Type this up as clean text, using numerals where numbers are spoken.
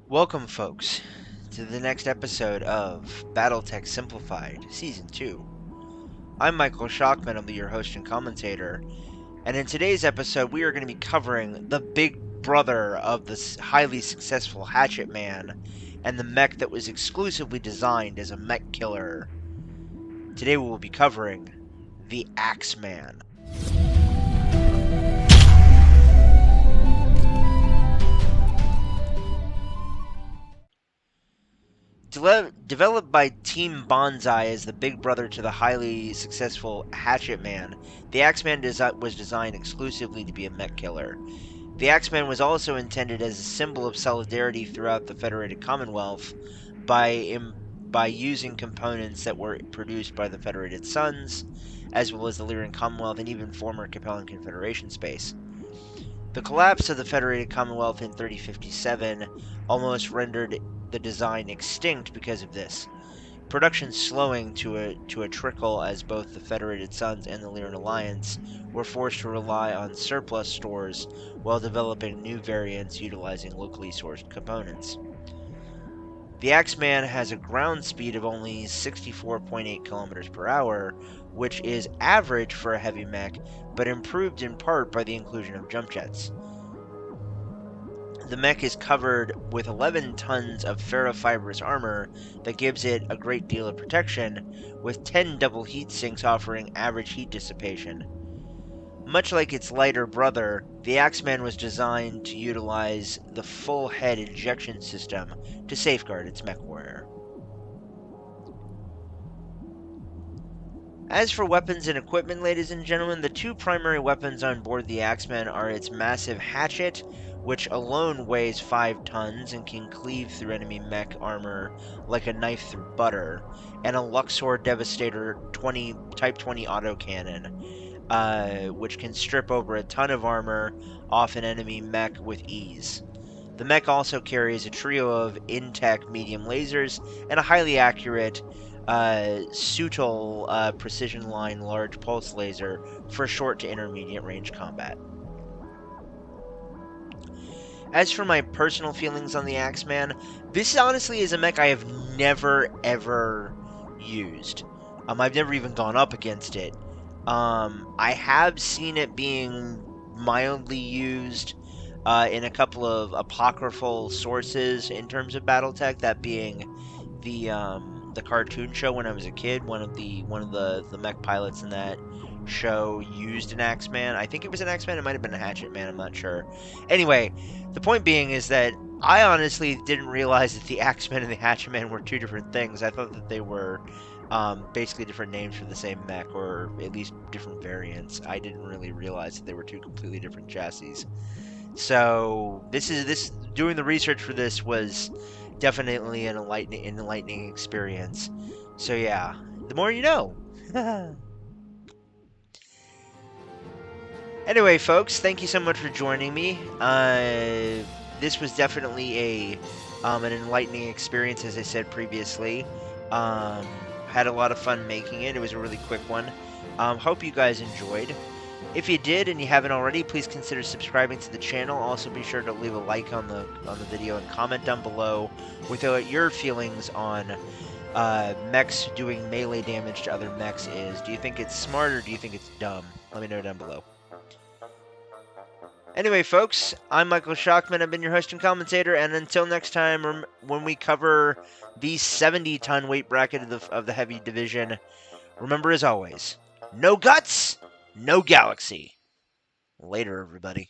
Welcome, folks, to the next episode of BattleTech Simplified, Season 2. I'm Michael Shockman, I'll be your host and commentator, and in today's episode we are going to be covering the big brother of the highly successful Hatchet Man and the mech that was exclusively designed as a mech killer. Today we will be covering the Axeman. Developed by Team Bonsai as the big brother to the highly successful Hatchet Man, the Axeman was designed exclusively to be a mech killer. The Axeman was also intended as a symbol of solidarity throughout the Federated Commonwealth by using components that were produced by the Federated Suns, as well as the Lyran Commonwealth and even former Capellan Confederation space. The collapse of the Federated Commonwealth in 3057 almost rendered the design extinct because of this. Production slowing to a trickle as both the Federated Suns and the Lyran Alliance were forced to rely on surplus stores while developing new variants utilizing locally sourced components. The Axeman has a ground speed of only 64.8 km per hour, which is average for a heavy mech, but improved in part by the inclusion of jump jets. The mech is covered with 11 tons of ferrofibrous armor that gives it a great deal of protection, with 10 double heat sinks offering average heat dissipation. Much like its lighter brother, the Axeman was designed to utilize the full head ejection system to safeguard its mech warrior. As for weapons and equipment, ladies and gentlemen, the two primary weapons on board the Axeman are its massive hatchet, which alone weighs 5 tons and can cleave through enemy mech armor like a knife through butter, and a Luxor Devastator Type 20 autocannon, which can strip over a ton of armor off an enemy mech with ease. The mech also carries a trio of in-tech medium lasers and a highly accurate Sutal precision line large pulse laser for short to intermediate range combat. As for my personal feelings on the Axeman, this honestly is a mech I have never ever used. I've never even gone up against it. I have seen it being mildly used in a couple of apocryphal sources in terms of BattleTech, that being the cartoon show when I was a kid. One of the mech pilots in that show used an Axeman. I think it was an Axeman. It might have been a Hatchet Man. I'm not sure. Anyway, the point being is that I honestly didn't realize that the Axeman and the Hatchet Man were two different things. I thought that they were basically different names for the same mech, or at least different variants. I didn't really realize that they were two completely different chassis. So doing the research for this was definitely an enlightening experience. So yeah, the more you know. Anyway, folks, thank you so much for joining me. This was definitely an enlightening experience, as I said previously. Had a lot of fun making it. It was a really quick one. Hope you guys enjoyed. If you did and you haven't already, please consider subscribing to the channel. Also, be sure to leave a like on the video and comment down below with your feelings on mechs doing melee damage to other mechs is. Do you think it's smart or do you think it's dumb? Let me know down below. Anyway, folks, I'm Michael Shockman. I've been your host and commentator, and until next time, when we cover the 70-ton weight bracket of the heavy division, remember as always, no guts, no galaxy. Later, everybody.